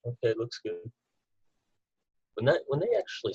Okay, looks good. When they actually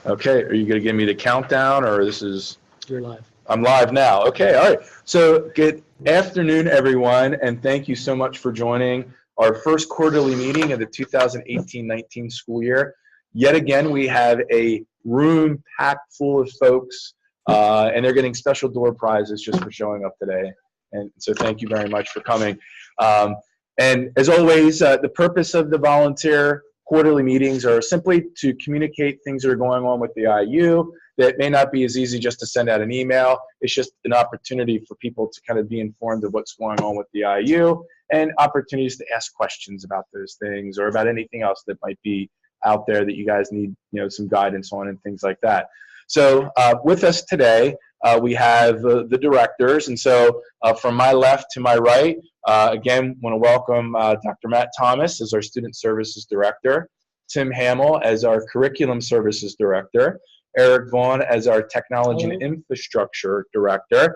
Okay, are you going to give me the countdown, or this is? You're live. I'm live now. Okay, all right. So good afternoon, everyone, and thank you so much for joining our first quarterly meeting of the 2018-19 school year. Yet again, we have a room packed full of folks, and they're getting special door prizes just for showing up today. And so thank you very much for coming. And as always, the purpose of the volunteer quarterly meetings are simply to communicate things that are going on with the IU that may not be as easy just to send out an email. It's just an opportunity for people to kind of be informed of what's going on with the IU and opportunities to ask questions about those things or about anything else that might be out there that you guys need, some guidance on and things like that. So with us today, we have the directors. And so from my left to my right, again, want to welcome Dr. Matt Thomas as our Student Services Director, Tim Hamill as our Curriculum Services Director, Eric Vaughn as our Technology and Infrastructure Director,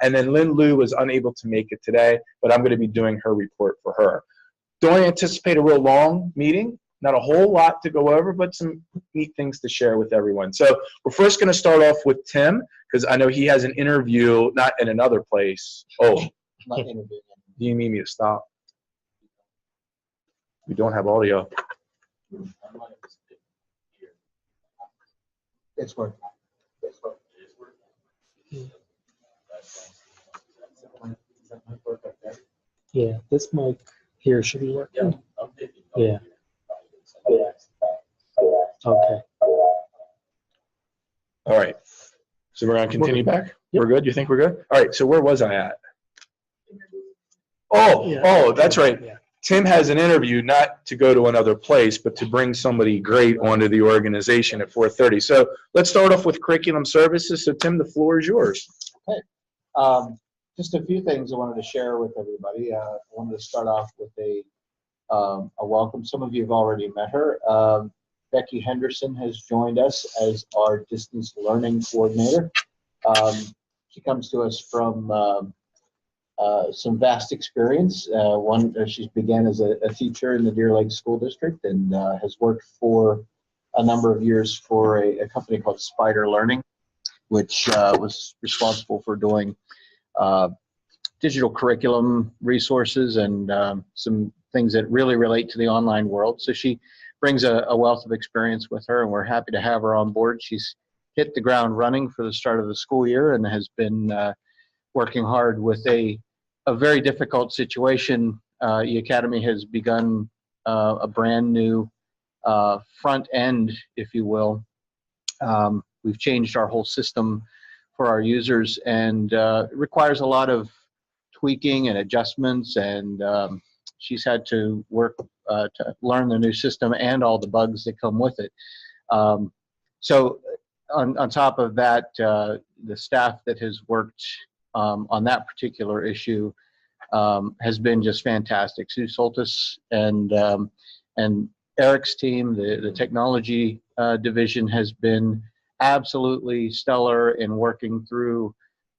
and then Lynn Liu was unable to make it today, but I'm going to be doing her report for her. Don't anticipate a real long meeting. Not a whole lot to go over, but some neat things to share with everyone. So we're first going to start off with Tim, because I know he has an interview, not in another place. Oh, Not interviewing. do you need me to stop? We don't have audio. It's working. Yeah, this mic here should be working. Yeah. Okay. All right. So we're going to continue back? Yep. We're good? You think we're good? All right. So where was I at? Oh, that's right. Yeah. Tim has an interview, not to go to another place, but to bring somebody great onto the organization at 4:30. So let's start off with curriculum services. So Tim, the floor is yours. Okay. Just a few things I wanted to share with everybody. I wanted to start off with a welcome. Some of you have already met her. Becky Henderson has joined us as our distance learning coordinator. She comes to us from some vast experience. She began as a teacher in the Deer Lake School District and has worked for a number of years for a company called Spider Learning, which was responsible for doing digital curriculum resources and some things that really relate to the online world. So she brings a wealth of experience with her, and we're happy to have her on board. She's hit the ground running for the start of the school year and has been working hard with a very difficult situation. E Academy has begun a brand new front end, if you will. We've changed our whole system for our users, and it requires a lot of tweaking and adjustments, and she's had to work to learn the new system and all the bugs that come with it. So on top of that, the staff that has worked on that particular issue has been just fantastic. Sue Soltis and Eric's team, the technology division, has been absolutely stellar in working through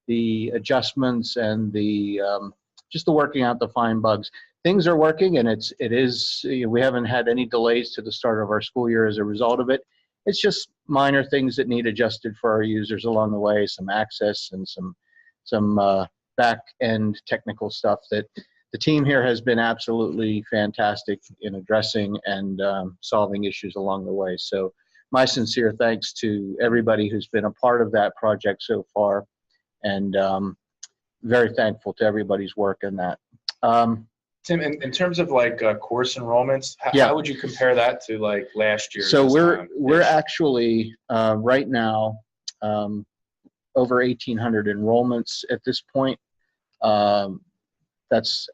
the adjustments and the just the working out the fine bugs. Things are working, and it is, we haven't had any delays to the start of our school year as a result of it. It's just minor things that need adjusted for our users along the way, some access and some back end technical stuff that the team here has been absolutely fantastic in addressing and solving issues along the way. So my sincere thanks to everybody who's been a part of that project so far, and very thankful to everybody's work in that. Tim, in terms of like course enrollments, Yeah. how would you compare that to like last year? So we're actually right now over 1,800 enrollments at this point. That's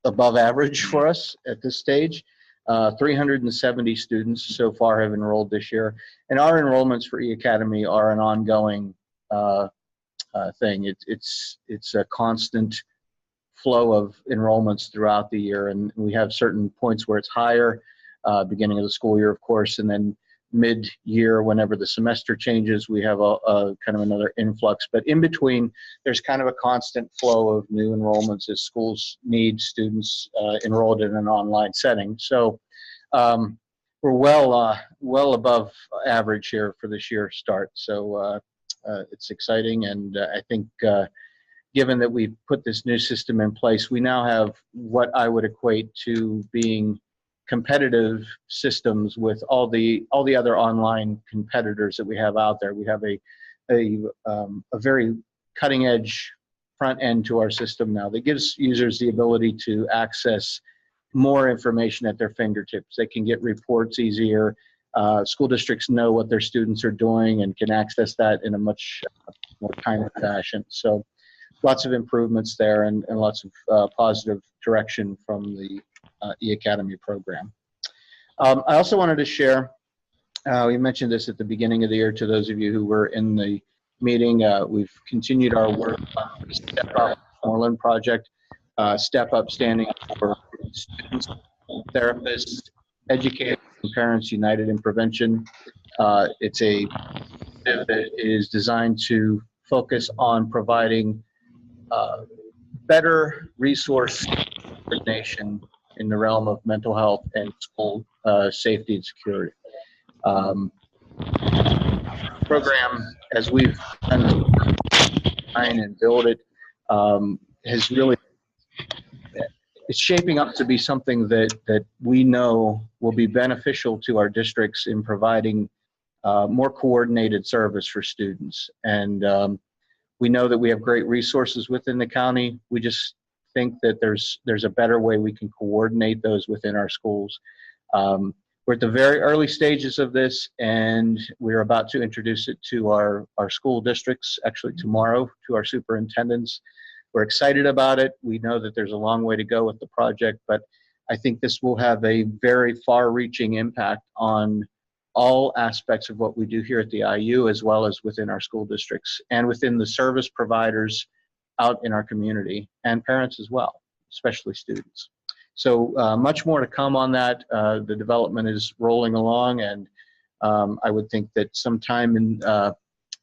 above average for us at this stage. 370 students so far have enrolled this year, and our enrollments for E Academy are an ongoing thing. It's a constant flow of enrollments throughout the year, and we have certain points where it's higher, beginning of the school year, of course, and then mid-year, whenever the semester changes, we have a kind of another influx. But in between, there's kind of a constant flow of new enrollments as schools need students enrolled in an online setting. So we're well above average here for this year's start. So it's exciting, and I think given that we've put this new system in place, we now have what I would equate to being competitive systems with all the other online competitors that we have out there. We have a very cutting edge front end to our system now that gives users the ability to access more information at their fingertips. They can get reports easier. School districts know what their students are doing and can access that in a much more timely fashion. So lots of improvements there, and lots of positive direction from the E Academy program. I also wanted to share, we mentioned this at the beginning of the year to those of you who were in the meeting. We've continued our work on the Step Up Moreland project. Step Up standing for Students, Therapists, Educators, and Parents United in Prevention. It's a that is designed to focus on providing better resource coordination in the realm of mental health and school safety and security. Program, as we've done and build it, has really, it's shaping up to be something that we know will be beneficial to our districts in providing more coordinated service for students. And we know that we have great resources within the county. We just think that there's a better way we can coordinate those within our schools. We're at the very early stages of this, and we're about to introduce it to our school districts, actually tomorrow, to our superintendents. We're excited about it. We know that there's a long way to go with the project, but I think this will have a very far-reaching impact on all aspects of what we do here at the IU, as well as within our school districts and within the service providers out in our community, and parents as well, especially students. So much more to come on that. The development is rolling along, and I would think that sometime in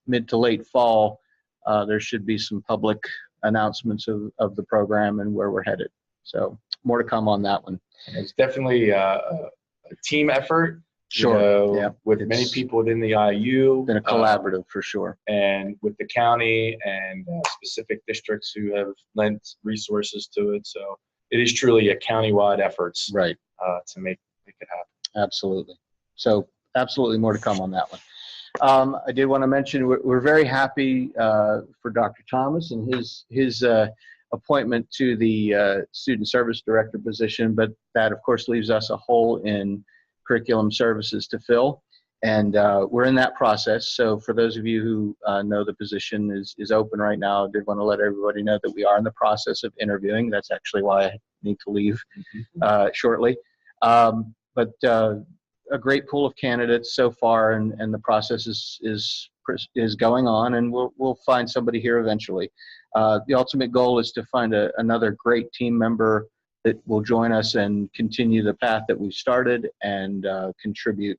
mid to late fall, there should be some public announcements of the program and where we're headed. So more to come on that one. It's definitely a team effort. you know, Yeah. with many It's people within the IU. been a collaborative for sure. And with the county and specific districts who have lent resources to it. So it is truly a countywide efforts Right. to make it happen. Absolutely. So absolutely more to come on that one. I did want to mention we're very happy for Dr. Thomas and his appointment to the student service director position, but that of course leaves us a hole in curriculum services to fill, and we're in that process. So for those of you who know the position is open right now, I did want to let everybody know that we are in the process of interviewing. That's actually why I need to leave shortly. But a great pool of candidates so far, and the process is going on, and we'll find somebody here eventually. The ultimate goal is to find another great team member that will join us and continue the path that we've started and contribute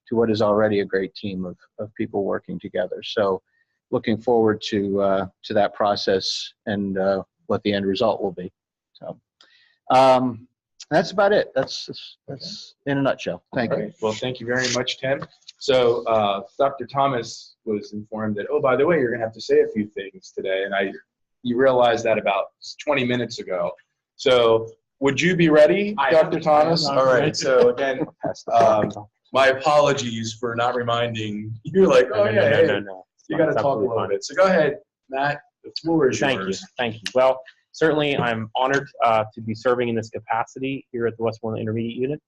to what is already a great team of people working together. So looking forward to that process and what the end result will be. So that's about it. That's in a nutshell. Thank you. Well, thank you very much, Tim. So Dr. Thomas was informed that, oh, by the way, you're going to have to say a few things today. And you realized that about 20 minutes ago. So would you be ready, Dr. Thomas? All right. So again, my apologies for not reminding. You're like, oh, yeah, no. You got to talk a little bit. So go ahead, Matt. The floor is yours. Thank you. Well, certainly I'm honored to be serving in this capacity here at the Westmoreland Intermediate Unit.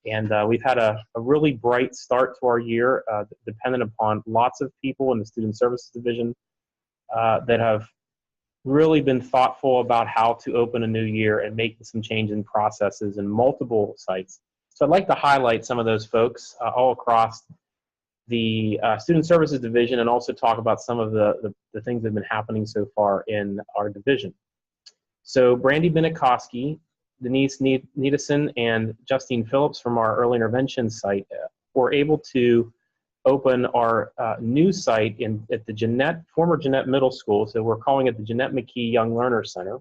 And we've had a really bright start to our year, dependent upon lots of people in the Student Services Division that have really been thoughtful about how to open a new year and make some change in processes in multiple sites. So I'd like to highlight some of those folks all across the Student Services Division, and also talk about some of the things that have been happening so far in our division. So Brandy Benikoski, Denise Needison, and Justine Phillips from our early intervention site were able to open our new site at the former Jeanette Middle School. So we're calling it the Jeanette McKee Young Learner Center.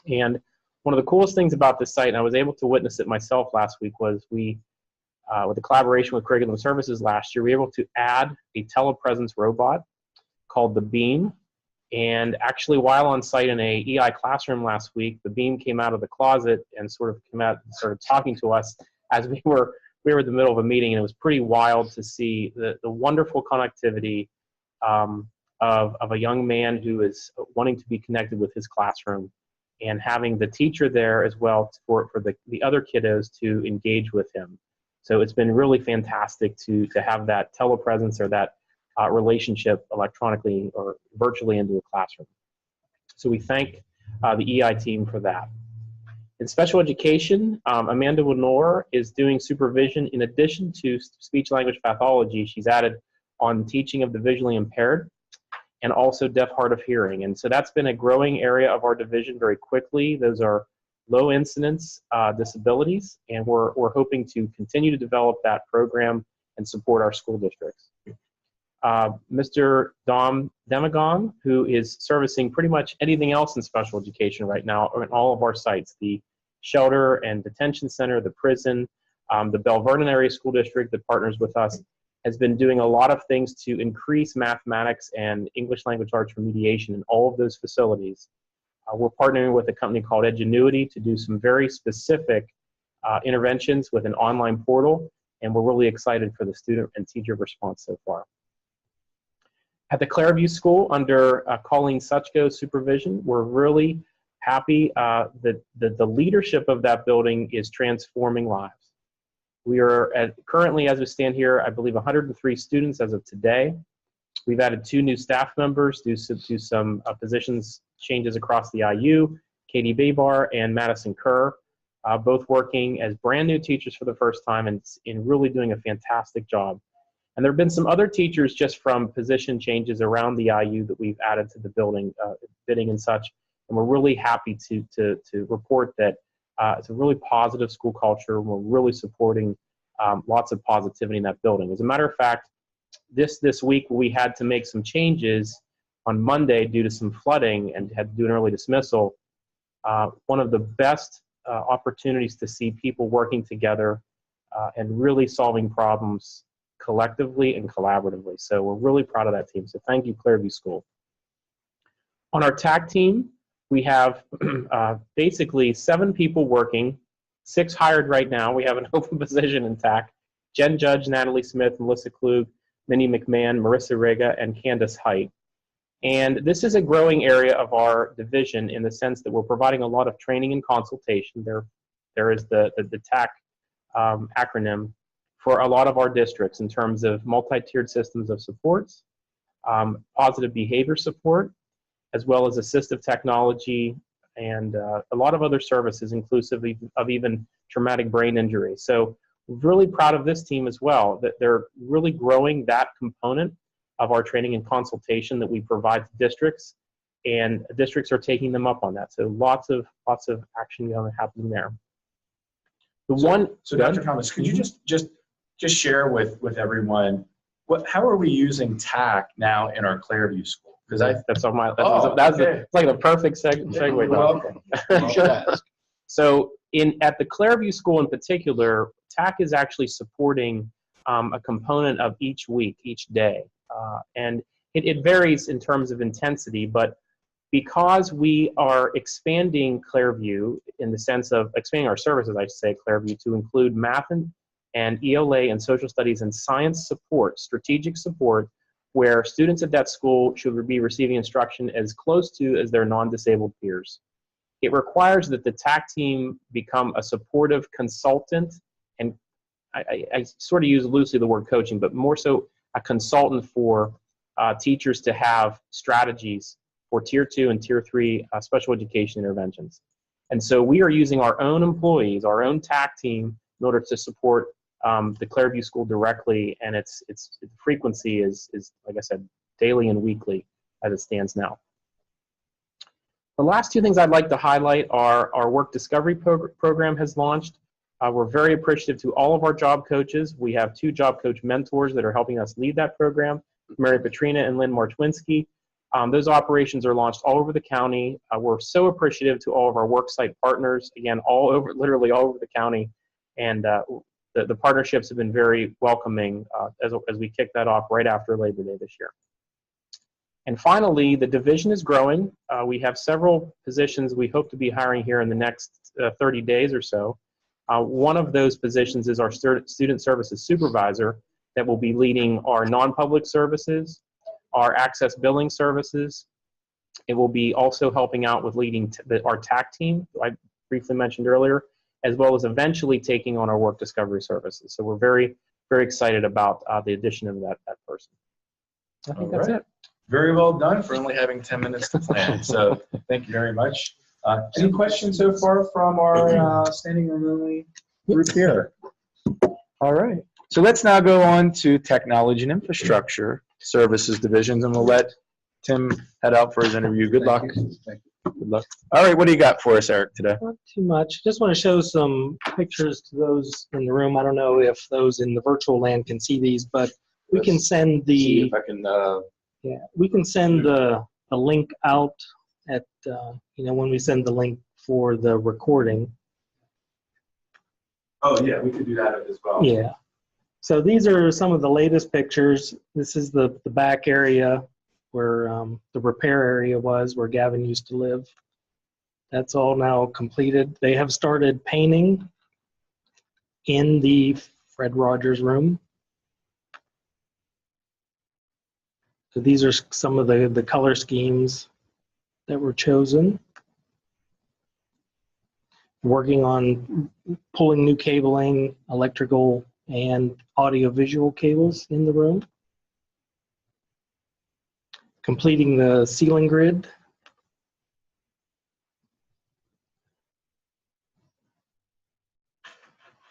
And one of the coolest things about this site, and I was able to witness it myself last week, was with the collaboration with Curriculum Services last year, we were able to add a telepresence robot called the Beam. And actually, while on site in a EI classroom last week, the Beam came out of the closet and sort of came out and started talking to us as we were in the middle of a meeting. And it was pretty wild to see the wonderful connectivity of a young man who is wanting to be connected with his classroom, and having the teacher there as well for the other kiddos to engage with him. So it's been really fantastic to have that telepresence, or that relationship electronically or virtually into a classroom. So we thank the EI team for that. In special education, Amanda Winor is doing supervision in addition to speech language pathology. She's added on teaching of the visually impaired and also deaf, hard of hearing. And so that's been a growing area of our division very quickly. Those are low incidence disabilities, and we're hoping to continue to develop that program and support our school districts. Mr. Dom Demagong, who is servicing pretty much anything else in special education right now in all of our sites, the shelter and detention center, the prison, the Bell Vernon area school district that partners with us, has been doing a lot of things to increase mathematics and English language arts remediation in all of those facilities. We're partnering with a company called Edgenuity to do some very specific interventions with an online portal, and we're really excited for the student and teacher response so far. At the Clairview School, under Colleen Suchko's supervision, we're really happy that the leadership of that building is transforming lives. We are currently, as we stand here, I believe 103 students as of today. We've added 2 new staff members due to some positions changes across the IU, Katie Baybar and Madison Kerr, both working as brand new teachers for the first time and really doing a fantastic job. And there have been some other teachers just from position changes around the IU that we've added to the building, bidding and such. And we're really happy to report that it's a really positive school culture. We're really supporting lots of positivity in that building. As a matter of fact, this week we had to make some changes on Monday due to some flooding and had to do an early dismissal. One of the best opportunities to see people working together and really solving problems collectively and collaboratively. So we're really proud of that team. So thank you, Clairview School. On our TAC team, we have basically 7 people working, 6 hired right now. We have an open position in TAC. Jen Judge, Natalie Smith, Melissa Klug, Minnie McMahon, Marissa Rega, and Candace Height. And this is a growing area of our division in the sense that we're providing a lot of training and consultation. There is the TAC acronym for a lot of our districts in terms of multi-tiered systems of supports, positive behavior support, as well as assistive technology, and a lot of other services inclusive of even traumatic brain injury. So we're really proud of this team as well, that they're really growing that component of our training and consultation that we provide to districts, and districts are taking them up on that. So lots of action happening there. So Dr. Thomas, could you just share with everyone how are we using TAC now in our Clairview School? Because that's on my that's like the perfect segue. Well, You should ask. So at the Clairview School in particular, TAC is actually supporting a component of each week, each day. And it varies in terms of intensity, but because we are expanding Clairview in the sense of expanding our services, I should say, Clairview, to include math and ELA and social studies and science support, strategic support, where students at that school should be receiving instruction as close to as their non-disabled peers. It requires that the TAC team become a supportive consultant, and I sort of use loosely the word coaching, but more so a consultant for teachers to have strategies for Tier 2 and Tier 3 special education interventions. And so we are using our own employees, our own TAC team, in order to support the Clairview School directly, and its frequency is, like I said, daily and weekly as it stands now. The last 2 things I'd like to highlight are our work discovery program has launched. We're very appreciative to all of our job coaches. We have 2 job coach mentors that are helping us lead that program, Mary Petrina and Lynn Marchwinski. Those operations are launched all over the county. We're so appreciative to all of our worksite partners, again, literally all over the county. And the partnerships have been very welcoming as we kick that off right after Labor Day this year. And finally, the division is growing. We have several positions we hope to be hiring here in the next 30 days or so. One of those positions is our student services supervisor that will be leading our non-public services, our access billing services. It will be also helping out with leading our TAC team, I briefly mentioned earlier, as well as eventually taking on our work discovery services. So we're very, very excited about the addition of that person. I think that's it. Very well done for only having 10 minutes to plan. So thank you very much. Any questions so far from our standing room only group here? All right. So let's now go on to technology and infrastructure services divisions, and we'll let Tim head out for his interview. Good luck. Thank you. Good luck. All right. What do you got for us, Eric, today? Not too much. Just want to show some pictures to those in the room. I don't know if those in the virtual land can see these, but we can send See the if I can. we can send the link out at when we send the link for the recording. Oh yeah, we could do that as well. Yeah. So these are some of the latest pictures. This is the back area where the repair area was, where Gavin used to live. That's all now completed. They have started painting in the Fred Rogers room. So these are some of the color schemes that were chosen. Working on pulling new cabling, electrical and audio-visual cables in the room. Completing the ceiling grid.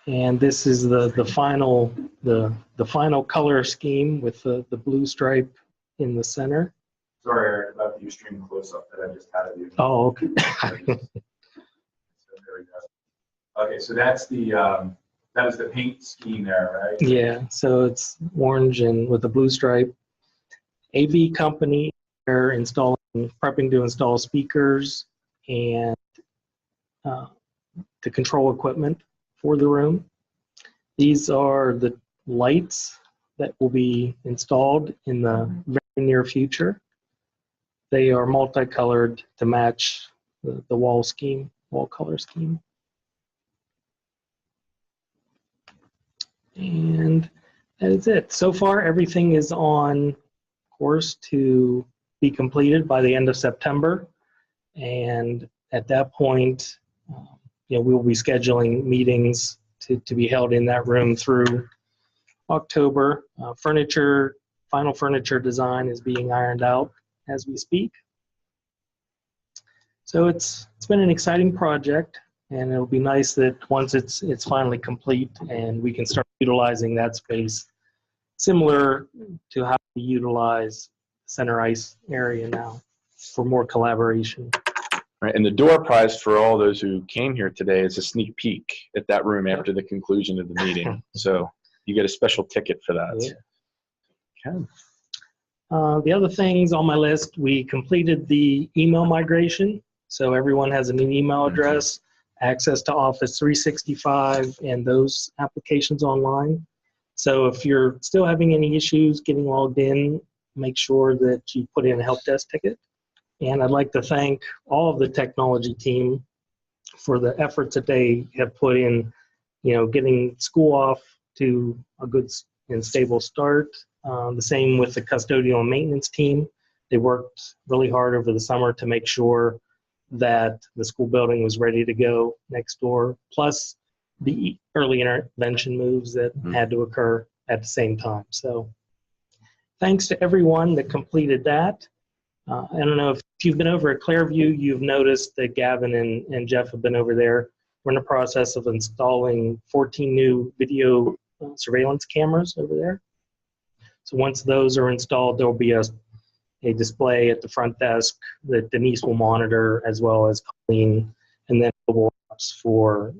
And this is the final color scheme with the blue stripe in the center. Sorry, Eric, about the Ustream close-up that I just had of you. Oh, okay. So there we go. Okay, so that's that was the paint scheme there, right? Yeah, so it's orange and with a blue stripe. AV company, they're prepping to install speakers and the control equipment for the room. These are the lights that will be installed in the very near future. They are multicolored to match the wall color scheme. And that is it. So far, everything is on course to be completed by the end of September. And at that point, we'll be scheduling meetings to be held in that room through October. Final furniture design is being ironed out as we speak. So it's been an exciting project, and it'll be nice that once it's finally complete and we can start utilizing that space, similar to how we utilize center ice area now for more collaboration. Right, and the door prize for all those who came here today is a sneak peek at that room after the conclusion of the meeting. So you get a special ticket for that. Yeah. Okay. The other things on my list, we completed the email migration. So everyone has a new email address, access to Office 365 and those applications online. So if you're still having any issues getting logged in, make sure that you put in a help desk ticket. And I'd like to thank all of the technology team for the efforts that they have put in, getting school off to a good and stable start. The same with the custodial and maintenance team. They worked really hard over the summer to make sure that the school building was ready to go next door, plus the early intervention moves that had to occur at the same time. So thanks to everyone that completed that. I don't know if you've been over at Clairview, you've noticed that Gavin and Jeff have been over there. We're in the process of installing 14 new video surveillance cameras over there. So once those are installed, there'll be a display at the front desk that Denise will monitor, as well as Colleen, and then mobile apps for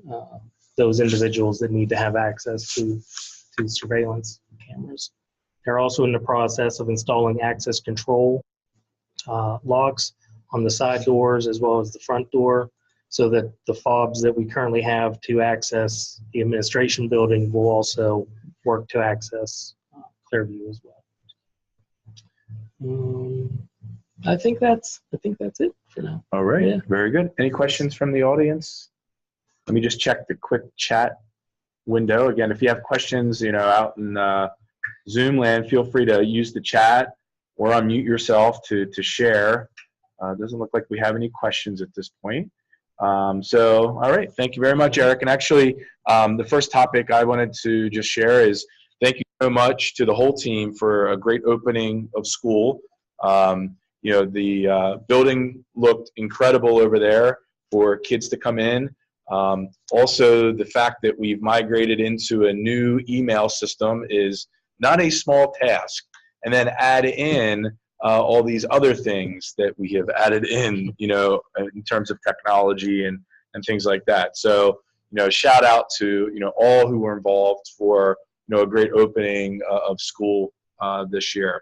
those individuals that need to have access to surveillance cameras. They're also in the process of installing access control locks on the side doors as well as the front door, so that the fobs that we currently have to access the administration building will also work to access Clairview as well. I think that's it for now. All right, Yeah. Very good. Any questions from the audience? Let me just check the quick chat window. Again, if you have questions, out in Zoom land, feel free to use the chat or unmute yourself to share. It doesn't look like we have any questions at this point. So, all right, thank you very much, Eric. And actually, the first topic I wanted to just share is thank you so much to the whole team for a great opening of school. The building looked incredible over there for kids to come in. Also, the fact that we've migrated into a new email system is not a small task. And then add in all these other things that we have added in, in terms of technology and things like that. So, shout out to, all who were involved for, a great opening of school this year.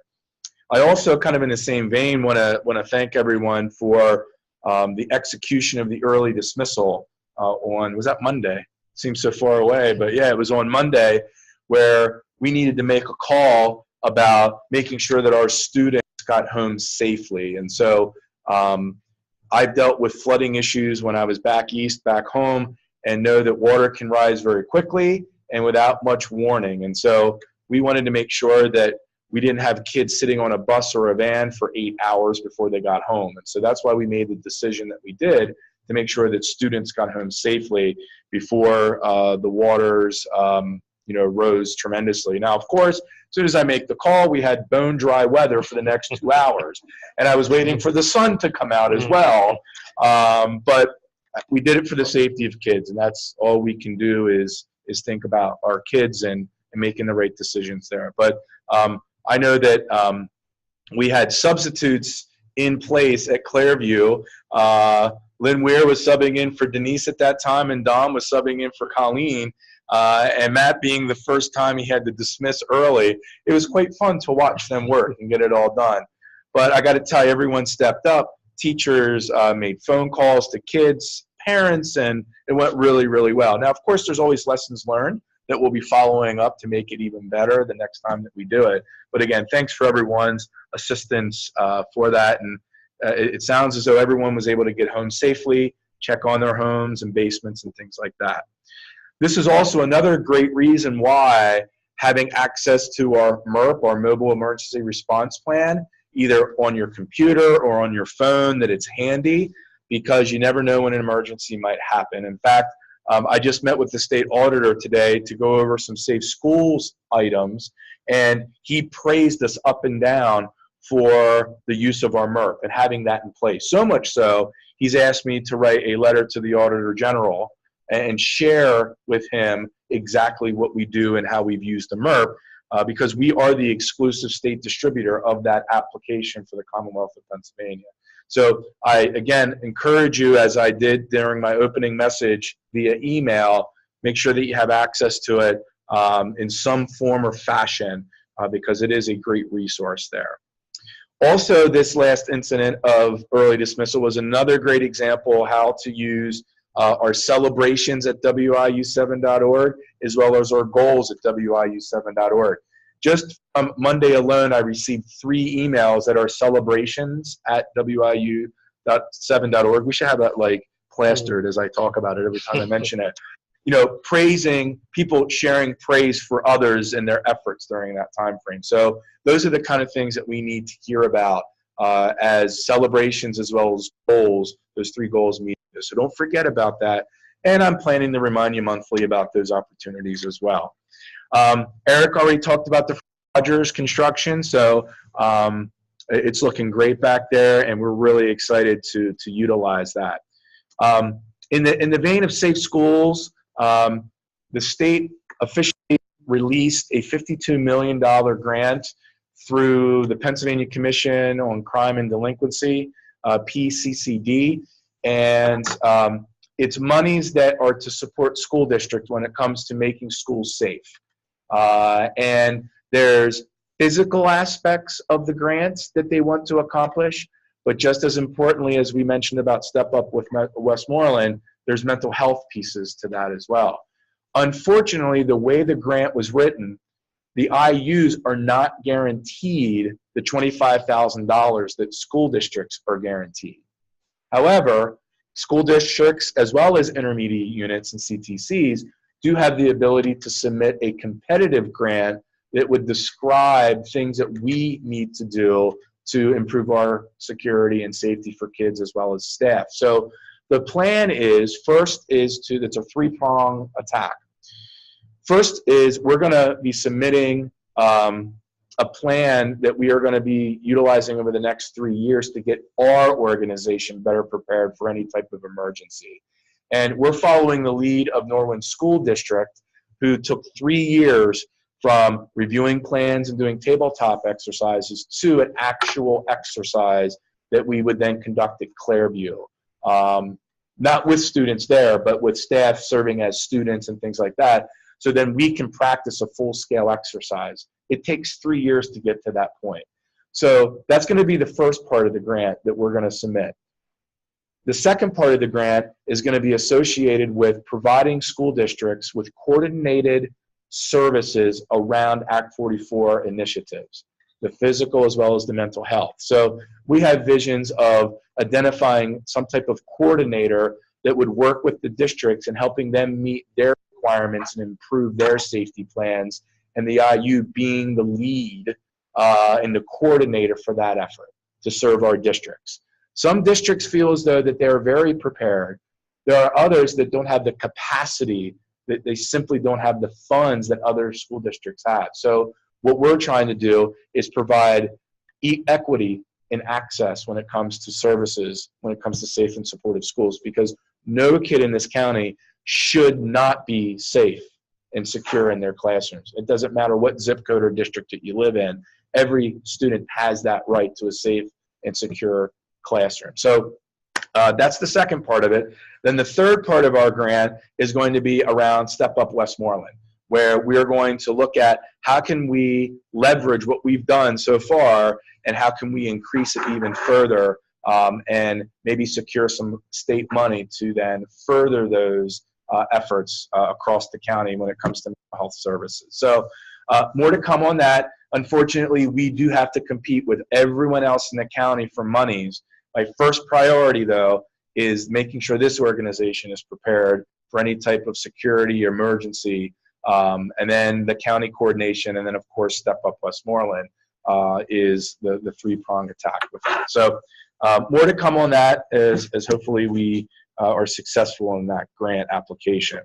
I also, kind of in the same vein, want to thank everyone for the execution of the early dismissal was that Monday? Seems so far away, but yeah, it was on Monday, where we needed to make a call about making sure that our students got home safely. And so I've dealt with flooding issues when I was back east, back home, and know that water can rise very quickly and without much warning. And so we wanted to make sure that we didn't have kids sitting on a bus or a van for 8 hours before they got home. And so that's why we made the decision that we did, to make sure that students got home safely before the waters rose tremendously. Now, of course, as soon as I make the call, we had bone dry weather for the next 2 hours, and I was waiting for the sun to come out as well. But we did it for the safety of kids, and that's all we can do is think about our kids and making the right decisions there. But I know that we had substitutes in place at Clairview. Lynn Weir was subbing in for Denise at that time, and Dom was subbing in for Colleen. And Matt, being the first time he had to dismiss early, it was quite fun to watch them work and get it all done. But I got to tell you, everyone stepped up. Teachers made phone calls to kids, parents, and it went really, really well. Now, of course, there's always lessons learned that we'll be following up to make it even better the next time that we do it. But again, thanks for everyone's assistance for that. And it sounds as though everyone was able to get home safely, check on their homes and basements and things like that. This is also another great reason why having access to our MERP, our Mobile Emergency Response Plan, either on your computer or on your phone, that it's handy, because you never know when an emergency might happen. In fact, I just met with the state auditor today to go over some safe schools items, and he praised us up and down for the use of our MERP and having that in place. So much so, he's asked me to write a letter to the Auditor General and share with him exactly what we do and how we've used the MERP, because we are the exclusive state distributor of that application for the Commonwealth of Pennsylvania. So I, again, encourage you, as I did during my opening message via email, make sure that you have access to it in some form or fashion, because it is a great resource there. Also, this last incident of early dismissal was another great example of how to use our celebrations at WIU7.org, as well as our goals at WIU7.org. Just from Monday alone, I received 3 emails that are celebrations at WIU7.org. We should have that like plastered as I talk about it every time I mention it. You know, praising, people sharing praise for others and their efforts during that time frame. So those are the kind of things that we need to hear about as celebrations as well as goals, those 3 goals meet. So don't forget about that. And I'm planning to remind you monthly about those opportunities as well. Eric already talked about the Rogers construction, so it's looking great back there, and we're really excited to utilize that. In the vein of safe schools, the state officially released a $52 million grant through the Pennsylvania Commission on Crime and Delinquency, PCCD, and it's monies that are to support school districts when it comes to making schools safe. And there's physical aspects of the grants that they want to accomplish, but just as importantly, as we mentioned about Step Up with Westmoreland, there's mental health pieces to that as well. Unfortunately, the way the grant was written, the IUs are not guaranteed the $25,000 that school districts are guaranteed. However, school districts, as well as intermediate units and CTCs, do have the ability to submit a competitive grant that would describe things that we need to do to improve our security and safety for kids as well as staff. So the plan is, first is it's a 3-prong attack. First is we're going to be submitting a plan that we are going to be utilizing over the next 3 years to get our organization better prepared for any type of emergency. And we're following the lead of Norwin School District, who took 3 years from reviewing plans and doing tabletop exercises to an actual exercise that we would then conduct at Clairview. Not with students there, but with staff serving as students and things like that. So then we can practice a full-scale exercise. It takes 3 years to get to that point. So that's going to be the first part of the grant that we're going to submit. The second part of the grant is going to be associated with providing school districts with coordinated services around Act 44 initiatives, the physical as well as the mental health. So we have visions of identifying some type of coordinator that would work with the districts and helping them meet their requirements and improve their safety plans, and the IU being the lead and the coordinator for that effort to serve our districts. Some districts feel as though that they're very prepared. There are others that don't have the capacity, that they simply don't have the funds that other school districts have. So what we're trying to do is provide equity in access when it comes to services, when it comes to safe and supportive schools, because no kid in this county should not be safe and secure in their classrooms. It doesn't matter what zip code or district that you live in. Every student has that right to a safe and secure classroom. So that's the second part of it. Then the third part of our grant is going to be around Step Up Westmoreland, where we're going to look at how can we leverage what we've done so far and how can we increase it even further, and maybe secure some state money to then further those efforts across the county when it comes to mental health services. So more to come on that. Unfortunately, we do have to compete with everyone else in the county for monies. My first priority, though, is making sure this organization is prepared for any type of security or emergency, and then the county coordination, and then, of course, Step Up Westmoreland is the three-pronged attack with that. So more to come on that as hopefully we are successful in that grant application.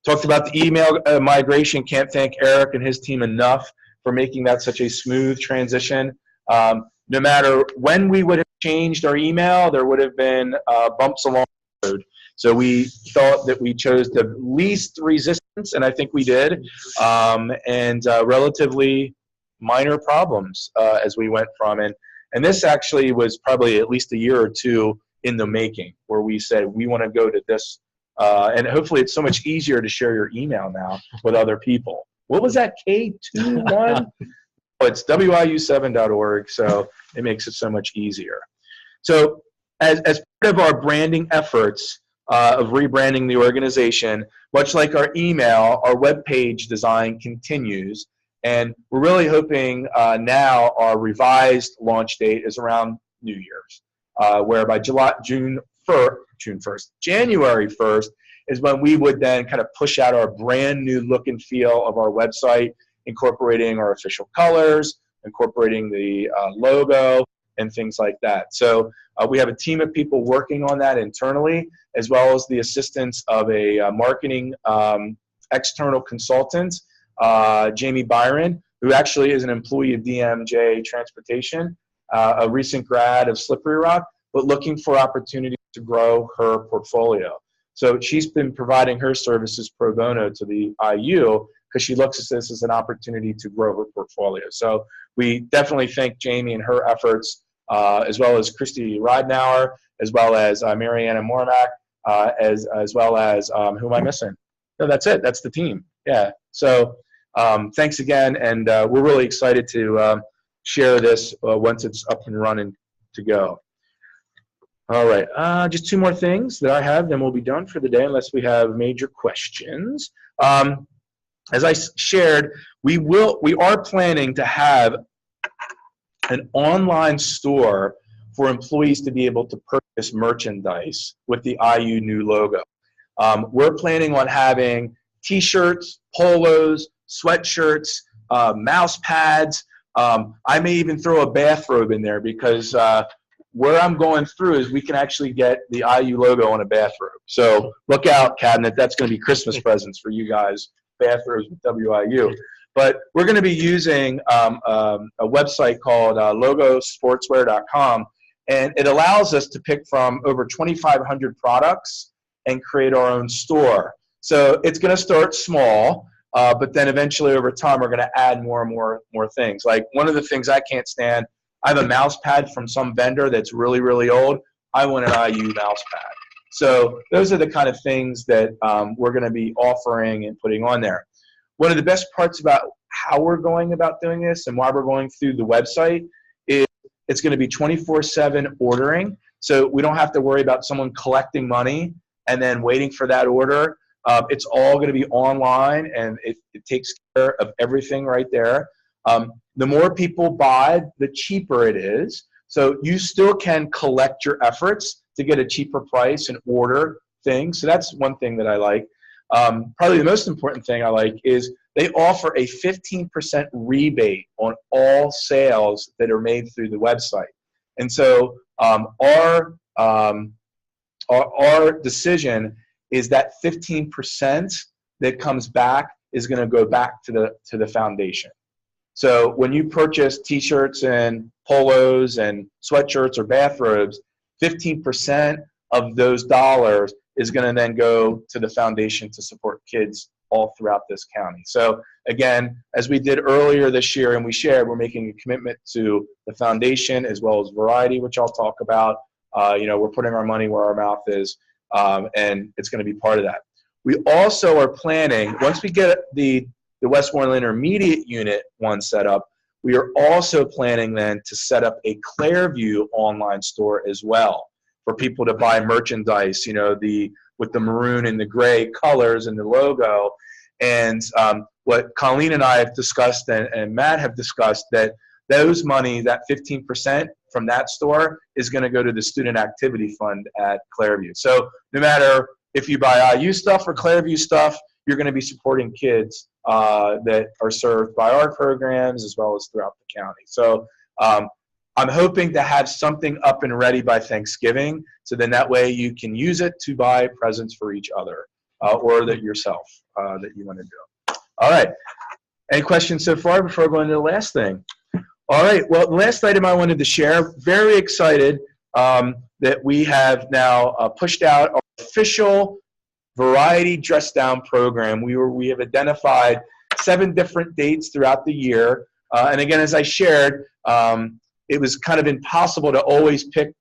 Talked about the email migration. Can't thank Eric and his team enough for making that such a smooth transition. No matter when we would have changed our email, there would have been bumps along the road. So we thought that we chose the least resistance, and I think we did, and relatively minor problems as we went from it. And this actually was probably at least a year or two in the making, where we said we want to go to this, and hopefully it's so much easier to share your email now with other people. What was that, K21? Oh, it's WIU7.org, so it makes it so much easier. So as part of our branding efforts of rebranding the organization, much like our email, our webpage design continues. And we're really hoping now our revised launch date is around New Year's, where by January 1st is when we would then kind of push out our brand new look and feel of our website, incorporating our official colors, incorporating the logo, and things like that. So we have a team of people working on that internally, as well as the assistance of a marketing external consultant, Jamie Byron, who actually is an employee of DMJ Transportation, a recent grad of Slippery Rock, but looking for opportunities to grow her portfolio. So she's been providing her services pro bono to the IU because she looks at this as an opportunity to grow her portfolio. So we definitely thank Jamie and her efforts, as well as Christy Ridenauer, as well as Mariana Mormack, as well as, who am I missing? No, that's it. That's the team. Yeah. So thanks again, and we're really excited to share this once it's up and running to go. All right, just two more things that I have, then we'll be done for the day unless we have major questions. As I shared, we are planning to have an online store for employees to be able to purchase merchandise with the IU new logo. We're planning on having T-shirts, polos, sweatshirts, mouse pads. I may even throw a bathrobe in there because where I'm going through is we can actually get the IU logo on a bathrobe. So look out, cabinet. That's going to be Christmas presents for you guys, bathrobes with WIU. But we're going to be using a website called logosportswear.com, and it allows us to pick from over 2,500 products and create our own store. So it's going to start small, but then eventually over time we're going to add more and more things. Like one of the things I can't stand, I have a mouse pad from some vendor that's really, really old. I want an IU mouse pad. So those are the kind of things that we're going to be offering and putting on there. One of the best parts about how we're going about doing this and why we're going through the website is it's going to be 24/7 ordering. So we don't have to worry about someone collecting money and then waiting for that order. It's all going to be online, and it takes care of everything right there. The more people buy, the cheaper it is. So you still can collect your efforts to get a cheaper price and order things. So that's one thing that I like. Probably the most important thing I like is they offer a 15% rebate on all sales that are made through the website. And so our decision is that 15% that comes back is going to go back to the foundation. So when you purchase T-shirts and polos and sweatshirts or bathrobes, 15% of those dollars is going to then go to the foundation to support kids all throughout this county. So again, as we did earlier this year and we shared, we're making a commitment to the foundation as well as Variety, which I'll talk about. We're putting our money where our mouth is, and it's going to be part of that. We also are planning, once we get the Westmoreland Intermediate Unit one set up, we are also planning then to set up a Clairview online store as well for people to buy merchandise, with the maroon and the gray colors and the logo. And what Colleen and I have discussed and Matt have discussed, that those money, that 15% from that store, is going to go to the Student Activity Fund at Clairview. So no matter if you buy IU stuff or Clairview stuff, you're going to be supporting kids that are served by our programs as well as throughout the county. So I'm hoping to have something up and ready by Thanksgiving, so then that way you can use it to buy presents for each other or that yourself that you want to do. All right. Any questions so far before I go into the last thing? All right. Well, the last item I wanted to share, very excited that we have now pushed out our official variety dress down program. We have identified 7 different dates throughout the year. And again, as I shared, it was kind of impossible to always pick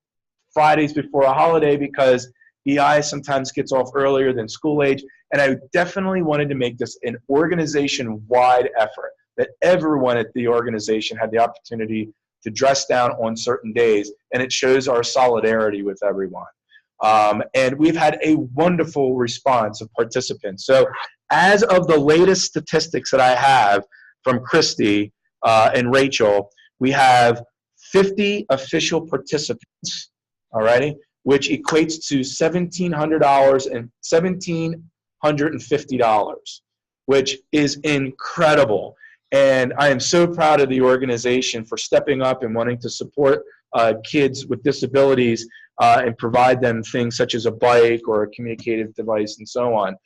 Fridays before a holiday because EI sometimes gets off earlier than school age. And I definitely wanted to make this an organization-wide effort, that everyone at the organization had the opportunity to dress down on certain days. And it shows our solidarity with everyone. And we've had a wonderful response of participants. So as of the latest statistics that I have from Christy and Rachel, we have 50 official participants, alrighty, which equates to $1,700 and $1,750, which is incredible. And I am so proud of the organization for stepping up and wanting to support kids with disabilities and provide them things such as a bike or a communicative device and so on.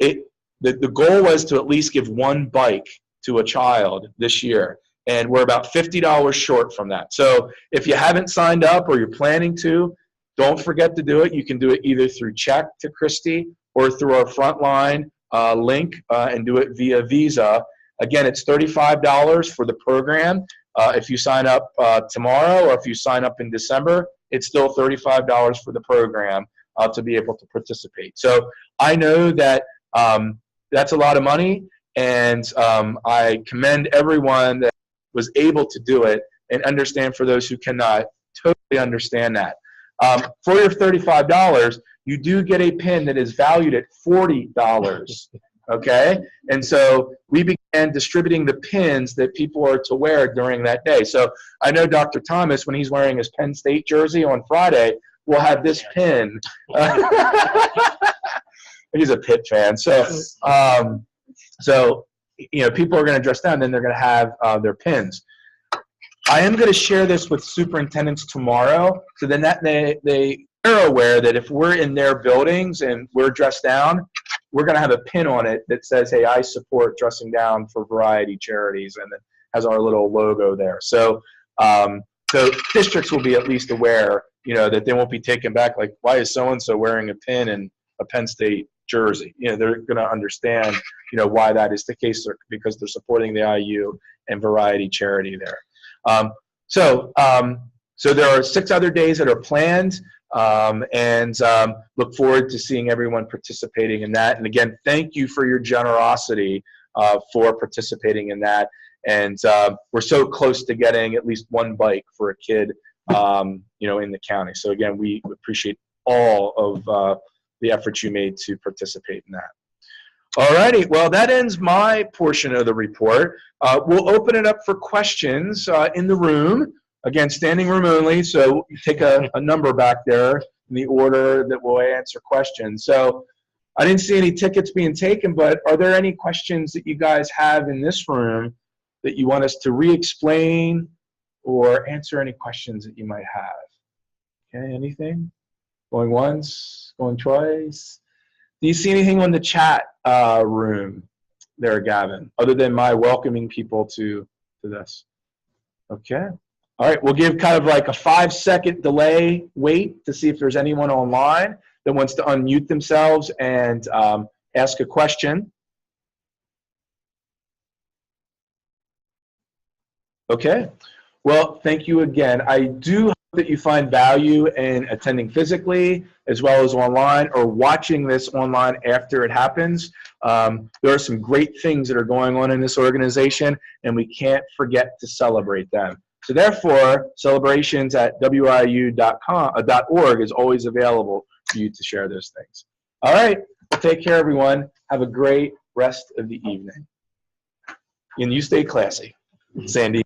The goal was to at least give 1 bike to a child this year, and we're about $50 short from that. So if you haven't signed up or you're planning to, don't forget to do it. You can do it either through check to Christy or through our Frontline link and do it via Visa. Again, it's $35 for the program. If you sign up tomorrow or if you sign up in December, it's still $35 for the program to be able to participate. So I know that that's a lot of money, and I commend everyone that was able to do it, and understand for those who cannot, totally understand that. For your $35, you do get a pin that is valued at $40. Okay, and so we began distributing the pins that people are to wear during that day. So I know Dr. Thomas, when he's wearing his Penn State jersey on Friday, will have this pin. He's a Pitt fan, so people are going to dress down, then they're going to have their pins. I am going to share this with superintendents tomorrow, so then that they are aware that if we're in their buildings and we're dressed down, we're going to have a pin on it that says, hey, I support dressing down for variety charities, and it has our little logo there. So so districts will be at least aware, that they won't be taken back, like, why is so-and-so wearing a pin in a Penn State jersey? They're going to understand, why that is the case, because they're supporting the IU and variety charity there. So there are 6 other days that are planned. And look forward to seeing everyone participating in that. And again, thank you for your generosity for participating in that. And we're so close to getting at least 1 bike for a kid, in the county. So again, we appreciate all of the efforts you made to participate in that. All righty, well, that ends my portion of the report. We'll open it up for questions in the room. Again, standing room only, so you take a number back there in the order that we'll answer questions. So I didn't see any tickets being taken, but are there any questions that you guys have in this room that you want us to re-explain or answer any questions that you might have? Okay, anything? Going once, going twice? Do you see anything on the chat room there, Gavin, other than my welcoming people to this? Okay. All right, we'll give kind of like a 5-second delay wait to see if there's anyone online that wants to unmute themselves and ask a question. Okay, well, thank you again. I do hope that you find value in attending physically as well as online, or watching this online after it happens. There are some great things that are going on in this organization, and we can't forget to celebrate them. So therefore, celebrations at WIU.org is always available for you to share those things. All right, take care, everyone. Have a great rest of the evening. And you stay classy. Sandy.